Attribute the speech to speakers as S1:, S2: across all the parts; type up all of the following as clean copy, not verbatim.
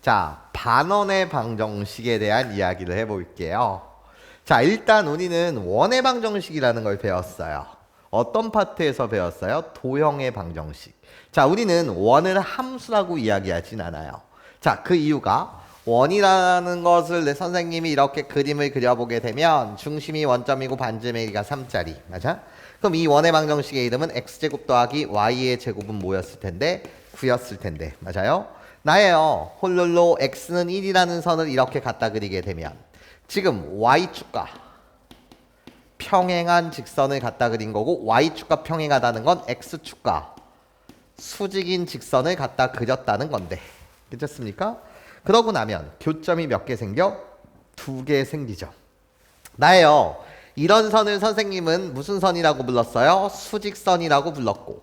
S1: 자, 반원의 방정식에 대한 이야기를 해볼게요. 자, 일단 우리는 원의 방정식이라는 걸 배웠어요. 어떤 파트에서 배웠어요? 도형의 방정식. 자, 우리는 원을 함수라고 이야기하진 않아요. 자, 그 이유가 원이라는 것을 선생님이 이렇게 그림을 그려보게 되면 중심이 원점이고 반지름이가 3짜리. 맞아? 그럼 이 원의 방정식의 이름은 x제곱 더하기 y의 제곱은 뭐였을 텐데? 9였을 텐데. 맞아요? 나예요. 홀룰로 x는 1이라는 선을 이렇게 갖다 그리게 되면 지금 y축과 평행한 직선을 갖다 그린 거고 y축과 평행하다는 건 x축과 수직인 직선을 갖다 그렸다는 건데. 괜찮습니까? 그러고 나면 교점이 몇 개 생겨? 2개 생기죠. 나예요. 이런 선을 선생님은 무슨 선이라고 불렀어요? 수직선이라고 불렀고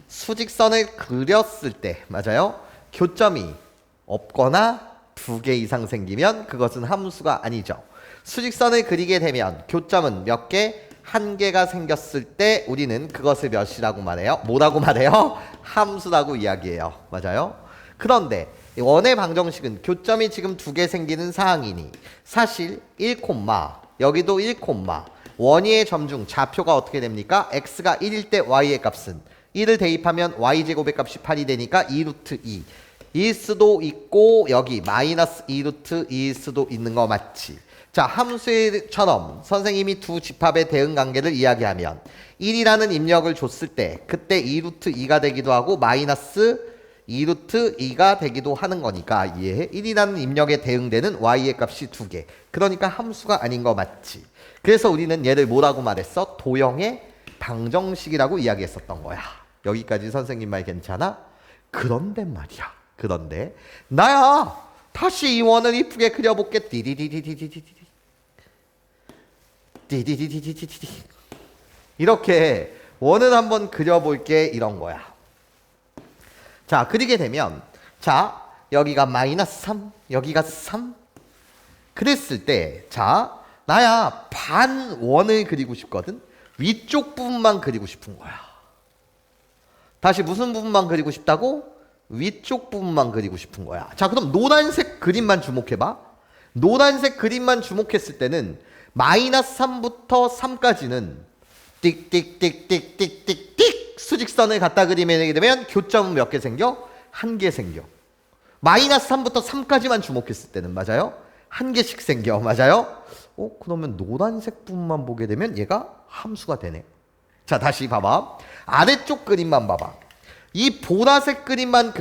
S1: 수직선을 그렸을 때 맞아요? 교점이 없거나 2개 이상 생기면 그것은 함수가 아니죠. 수직선을 그리게 되면 교점은 몇 개? 1개가 생겼을 때 우리는 그것을 몇이라고 말해요? 뭐라고 말해요? 함수라고 이야기해요. 맞아요? 그런데 원의 방정식은 교점이 지금 2개 생기는 사항이니 사실 1, 여기도 1, 원위의 점 중 좌표가 어떻게 됩니까? x가 1일 때 y의 값은 1을 대입하면 y제곱의 값이 8이 되니까 2루트 2 일 수도 있고 여기 마이너스 2루트 2일 수도 있는 거 맞지? 자, 함수처럼 선생님이 두 집합의 대응 관계를 이야기하면 1이라는 입력을 줬을 때 그때 2루트 2가 되기도 하고 마이너스 2루트 2가 되기도 하는 거니까 이해해? 1이라는 입력에 대응되는 y의 값이 2개. 그러니까 함수가 아닌 거 맞지? 그래서 우리는 얘를 뭐라고 말했어? 도형의 방정식이라고 이야기했었던 거야. 여기까지 선생님 말 괜찮아? 그런데 말이야. 그런데 나야 다시 이 원을 이쁘게 그려볼게. 디디디디디디디디 디디디디디디디 이렇게 원을 한번 그려볼게 이런 거야. 자, 그리게 되면 자, 여기가 마이너스 3, 여기가 3 그랬을 때 자, 나야 반원을 그리고 싶거든. 위쪽 부분만 그리고 싶은 거야. 다시 무슨 부분만 그리고 싶다고? 위쪽 부분만 그리고 싶은 거야. 자, 그럼 노란색 그림만 주목해봐. 노란색 그림만 주목했을 때는 마이너스 3부터 3까지는 띡띡띡띡띡띡띡 수직선을 갖다 그리게 되면 교점은 몇 개 생겨? 1개 생겨. 마이너스 3부터 3까지만 주목했을 때는 맞아요? 1개씩 생겨. 맞아요? 그러면 노란색 부분만 보게 되면 얘가 함수가 되네. 자, 다시 봐봐. 아래쪽 그림만 봐봐. 이 보라색 그림만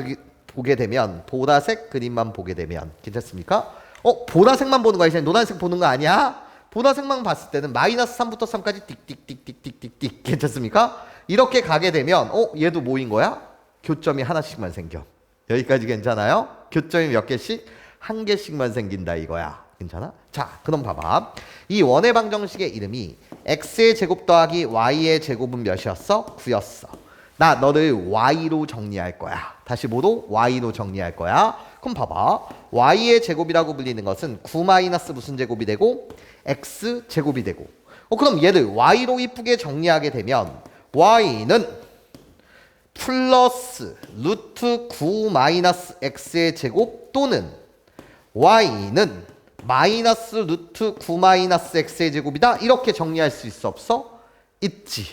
S1: 보게 되면 보라색 그림만 보게 되면 괜찮습니까? 보라색만 보는 거야. 이제 노란색 보는 거 아니야? 보라색만 봤을 때는 마이너스 3부터 3까지 띡띡띡띡띡띡 괜찮습니까? 이렇게 가게 되면 얘도 뭐인 거야? 교점이 하나씩만 생겨. 여기까지 괜찮아요? 교점이 몇 개씩? 1개씩만 생긴다 이거야. 괜찮아? 자, 그럼 봐봐. 이 원의 방정식의 이름이 x의 제곱 더하기 y의 제곱은 몇이었어? 9였어. 나 너를 y로 정리할 거야. 다시 뭐로? y로 정리할 거야. 그럼 봐봐. y의 제곱이라고 불리는 것은 9 마이너스 무슨 제곱이 되고 x 제곱이 되고 그럼 얘를 y로 이쁘게 정리하게 되면 y는 플러스 루트 9 마이너스 x의 제곱 또는 y는 마이너스 루트 9 마이너스 x의 제곱이다. 이렇게 정리할 수 있어 없어? 있지.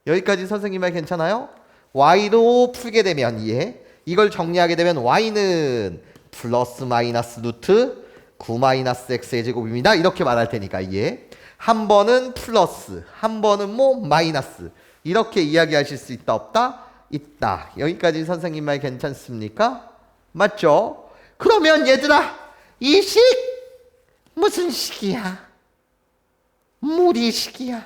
S1: 여기까지 선생님 말 괜찮아요? y로 풀게 되면 이해. 이걸 정리하게 되면 y는 플러스 마이너스 루트 9 마이너스 x의 제곱입니다. 이렇게 말할 테니까 이해. 한 번은 플러스, 한 번은 뭐 마이너스. 이렇게 이야기하실 수 있다 없다? 있다. 여기까지 선생님 말 괜찮습니까? 맞죠? 그러면 얘들아, 이 식 무슨 식이야? 무리식이야.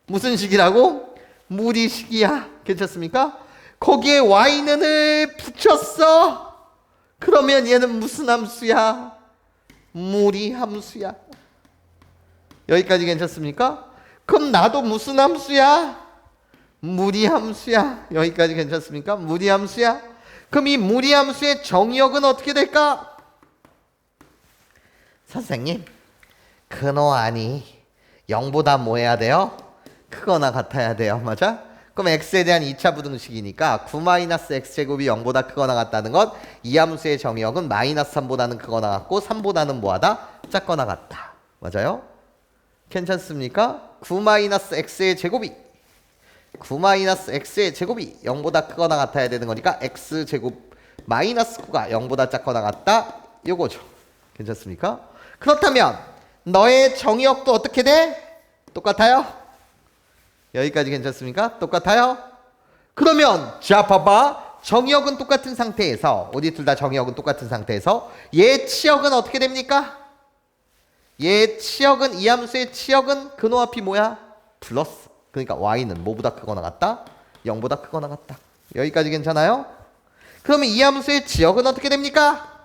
S1: 무슨 식이라고? 무리식이야. 괜찮습니까? 거기에 y는을 붙였어. 그러면 얘는 무슨 함수야? 무리함수야. 여기까지 괜찮습니까? 그럼 나도 무슨 함수야? 무리함수야. 여기까지 괜찮습니까? 무리함수야. 그럼 이 무리함수의 정의역은 어떻게 될까? 선생님, 근호 아니 0보다 뭐 해야 돼요? 크거나 같아야 돼요. 맞아? 그럼 x에 대한 2차 부등식이니까 9-x제곱이 0보다 크거나 같다는 건 이 함수의 정의역은 -3보다는 크거나 같고 3보다는 뭐하다? 작거나 같다. 맞아요? 괜찮습니까? 9-x의 제곱이 9-x의 제곱이 0보다 크거나 같아야 되는 거니까 x제곱 -9가 0보다 작거나 같다. 요거죠. 괜찮습니까? 그렇다면 너의 정의역도 어떻게 돼? 똑같아요? 여기까지 괜찮습니까? 똑같아요? 그러면 자 봐봐. 정의역은 똑같은 상태에서 우리 둘 다 정의역은 똑같은 상태에서 얘 치역은 어떻게 됩니까? 얘 치역은 이 함수의 치역은 근호 앞이 뭐야? 플러스. 그러니까 y는 뭐보다 크거나 같다? 0보다 크거나 같다. 여기까지 괜찮아요? 그러면 이 함수의 지역은 어떻게 됩니까?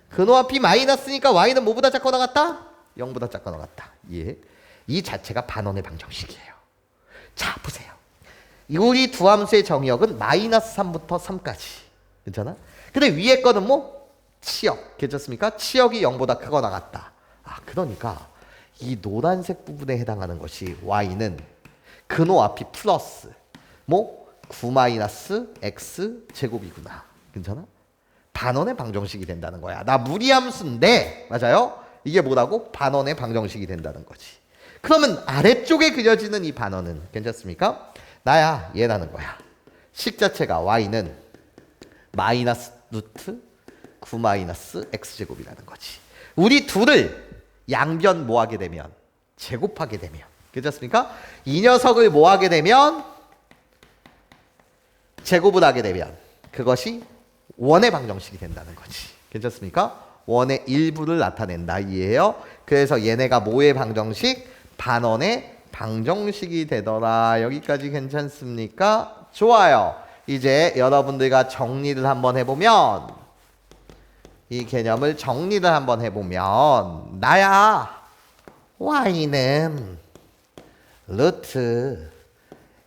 S1: 근호 앞이 마이너스니까 y는 뭐보다 작거나 같다? 0보다 작거나 같다. 예. 이 자체가 반원의 방정식이에요. 자 보세요. 우리 두 함수의 정의역은 -3부터 3까지. 괜찮아? 근데 위에 거는 뭐? 치역. 괜찮습니까? 치역이 0보다 크거나 같다. 아 그러니까 이 노란색 부분에 해당하는 것이 y는 근호 앞이 플러스 뭐? 9-x 제곱이구나. 괜찮아? 반원의 방정식이 된다는 거야. 나 무리함수인데 맞아요? 이게 뭐라고? 반원의 방정식이 된다는 거지. 그러면 아래쪽에 그려지는 이 반원은 괜찮습니까? 나야 얘라는 거야. 식 자체가 y는 마이너스 루트 9-x제곱이라는 거지. 우리 둘을 양변 뭐하게 되면 제곱하게 되면 괜찮습니까? 이 녀석을 뭐하게 되면 제곱을 하게 되면 그것이 원의 방정식이 된다는 거지. 괜찮습니까? 원의 일부를 나타낸다 이해해요? 그래서 얘네가 뭐의 방정식? 반원의 방정식이 되더라. 여기까지 괜찮습니까? 좋아요. 이제 여러분들과 정리를 한번 해보면 이 개념을 정리를 한번 해보면 나야 y는 루트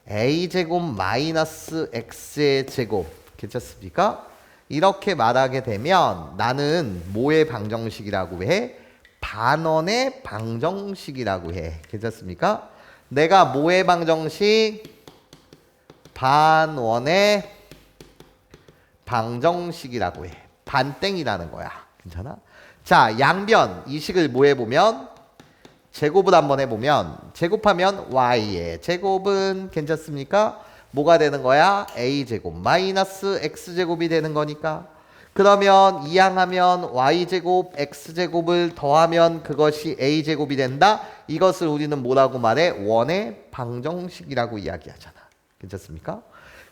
S1: a제곱 마이너스 x의 제곱 괜찮습니까? 이렇게 말하게 되면 나는 뭐의 방정식이라고 해? 반원의 방정식이라고 해. 괜찮습니까? 내가 뭐의 방정식? 반원의 방정식이라고 해. 반땡이라는 거야. 괜찮아? 자, 양변 이 식을 뭐 해보면 제곱을 한번 해보면 제곱하면 y의 제곱은 괜찮습니까? 뭐가 되는 거야? a제곱 마이너스 x제곱이 되는 거니까 그러면 이항하면 y제곱 x제곱을 더하면 그것이 a제곱이 된다. 이것을 우리는 뭐라고 말해? 원의 방정식이라고 이야기하잖아. 괜찮습니까?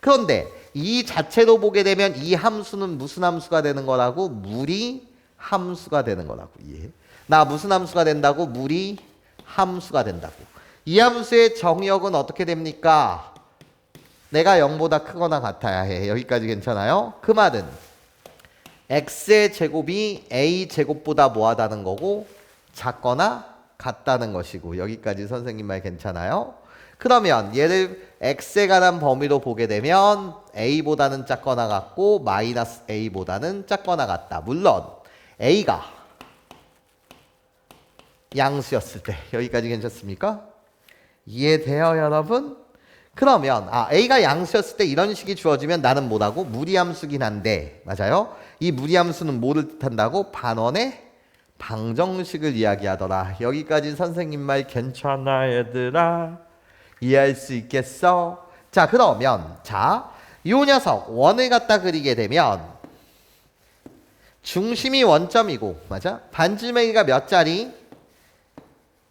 S1: 그런데 이 자체로 보게 되면 이 함수는 무슨 함수가 되는 거라고? 무리 함수가 되는 거라고. 이해해? 나 무슨 함수가 된다고? 무리 함수가 된다고. 이 함수의 정의역은 어떻게 됩니까? 내가 0보다 크거나 같아야 해. 여기까지 괜찮아요? 그 말은 x의 제곱이 a 제곱보다 뭐하다는 거고 작거나 같다는 것이고 여기까지 선생님 말 괜찮아요? 그러면 얘를 x에 관한 범위로 보게 되면 a보다는 작거나 같고 마이너스 a보다는 작거나 같다. 물론 a가 양수였을 때 여기까지 괜찮습니까? 이해돼요 여러분? 그러면 a가 양수였을 때 이런 식이 주어지면 나는 뭐라고? 무리함수긴 한데 맞아요? 이 무리함수는 뭐를 뜻한다고? 반원의 방정식을 이야기하더라. 여기까지 선생님 말 괜찮아 얘들아? 이해할 수 있겠어? 자 그러면 이 녀석 원을 갖다 그리게 되면 중심이 원점이고 맞아? 반지름이가 몇 자리?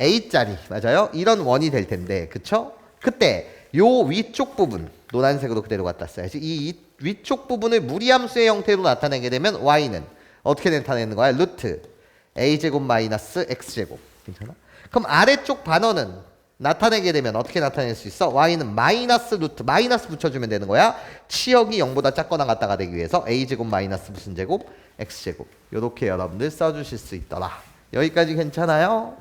S1: A짜리 맞아요? 이런 원이 될 텐데 그쵸? 그때 요 위쪽 부분 노란색으로 그대로 갖다 써야지. 이 위쪽 부분을 무리함수의 형태로 나타내게 되면 y는 어떻게 나타내는 거야? 루트 a제곱 마이너스 x제곱 괜찮아? 그럼 아래쪽 반원은 나타내게 되면 어떻게 나타낼 수 있어? y는 마이너스 루트 마이너스 붙여주면 되는 거야. 치역이 0보다 작거나 같다가 되기 위해서 a제곱 마이너스 무슨 제곱? x제곱. 요렇게 여러분들 써주실 수 있더라. 여기까지 괜찮아요?